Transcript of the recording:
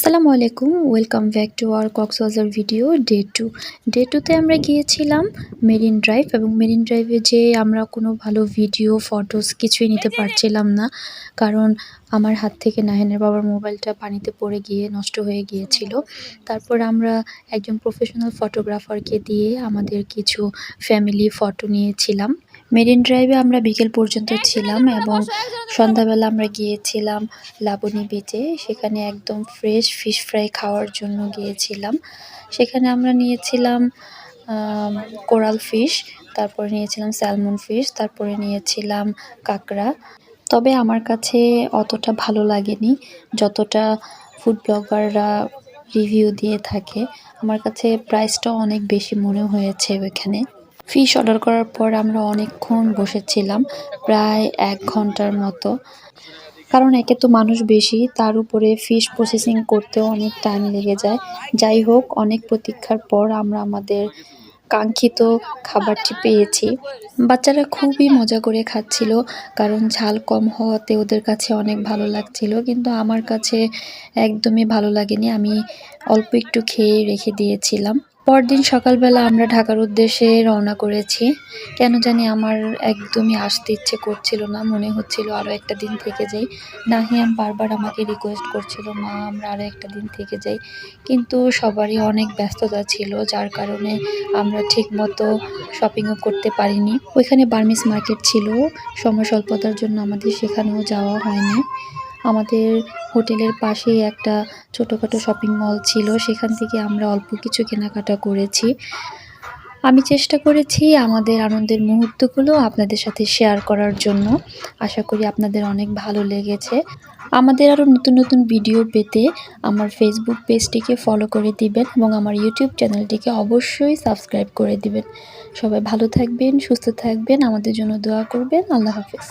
আসসালামু আলাইকুম, welcome back to our Cox's Bazar video day 2 তে আমরা গিয়েছিলাম মেরিন ড্রাইভ এবং মেরিন ড্রাইভে যেয়ে আমরা কোনো ভালো ভিডিও, ফটোস কিছুই নিতে পারছিলাম না। কারণ আমার হাত থেকে নাহিনের বাবার মোবাইলটা পানিতে পড়ে গিয়ে নষ্ট হয়ে গিয়েছিল। তারপর আমরা একজন প্রফেশনাল ফটোগ্রাফারকে দিয়ে আমাদের কিছু ফ্যামিলি ফটো নিয়েছিলাম। মেরিন ড্রাইভে আমরা বিকেল পর্যন্ত ছিলাম এবং সন্ধ্যাবেলা আমরা গিয়েছিলাম লাবণী বিচে। সেখানে একদম ফ্রেশ ফিশ ফ্রাই খাওয়ার জন্য গিয়েছিলাম। সেখানে আমরা নিয়েছিলাম কোরাল ফিশ, তারপরে নিয়েছিলাম স্যালমন ফিশ, তারপরে নিয়েছিলাম কাঁকড়া। তবে আমার কাছে অতটা ভালো লাগেনি যতটা ফুড ব্লগাররা রিভিউ দিয়ে থাকে। আমার কাছে প্রাইসটাও অনেক বেশি মনে হয়েছে ওইখানে। ফিশ অর্ডার করার পর আমরা অনেকক্ষণ বসেছিলাম, প্রায় 1 ঘন্টার মতো। কারণ একে তো মানুষ বেশি, তার উপরে ফিশ প্রসেসিং করতেও অনেক টাইম লেগে যায়। যাই হোক, অনেক প্রতীক্ষার পর আমরা আমাদের কাঙ্ক্ষিত খাবারটি পেয়েছি। বাচ্চারা খুবই মজা করে খাচ্ছিল, কারণ ঝাল কম হওয়াতে ওদের কাছে অনেক ভালো লাগছিল, কিন্তু আমার কাছে একদমই ভালো লাগেনি। আমি অল্প একটু খেয়ে রেখে দিয়েছিলাম। পরদিন সকালবেলা আমরা ঢাকার উদ্দেশ্যে রওনা করেছি। কেন জানি আমার একদমই আসতে ইচ্ছে করছিল না, মনে হচ্ছিল আরও একটা দিন থেকে যাই। নাহিয়ান বারবার আমাকে রিকোয়েস্ট করছিল, মা আমরা আরও একটা দিন থেকে যাই, কিন্তু সবারই অনেক ব্যস্ততা ছিল, যার কারণে আমরা ঠিকমতো শপিংও করতে পারিনি। ওইখানে বার্মিজ মার্কেট ছিল, সময় স্বল্পতার জন্য আমাদের সেখানেও যাওয়া হয়নি। আমাদের হোটেলের পাশেই একটা ছোটোখাটো শপিং মল ছিল, সেখান থেকে আমরা অল্প কিছু কেনাকাটা করেছি। আমি চেষ্টা করেছি আমাদের আনন্দের মুহূর্তগুলো আপনাদের সাথে শেয়ার করার জন্য। আশা করি আপনাদের অনেক ভালো লেগেছে। আমাদের আরও নতুন নতুন ভিডিও পেতে আমার ফেসবুক পেজটিকে ফলো করে দিবেন এবং আমার ইউটিউব চ্যানেলটিকে অবশ্যই সাবস্ক্রাইব করে দিবেন। সবাই ভালো থাকবেন, সুস্থ থাকবেন, আমাদের জন্য দোয়া করবেন। আল্লাহ হাফেজ।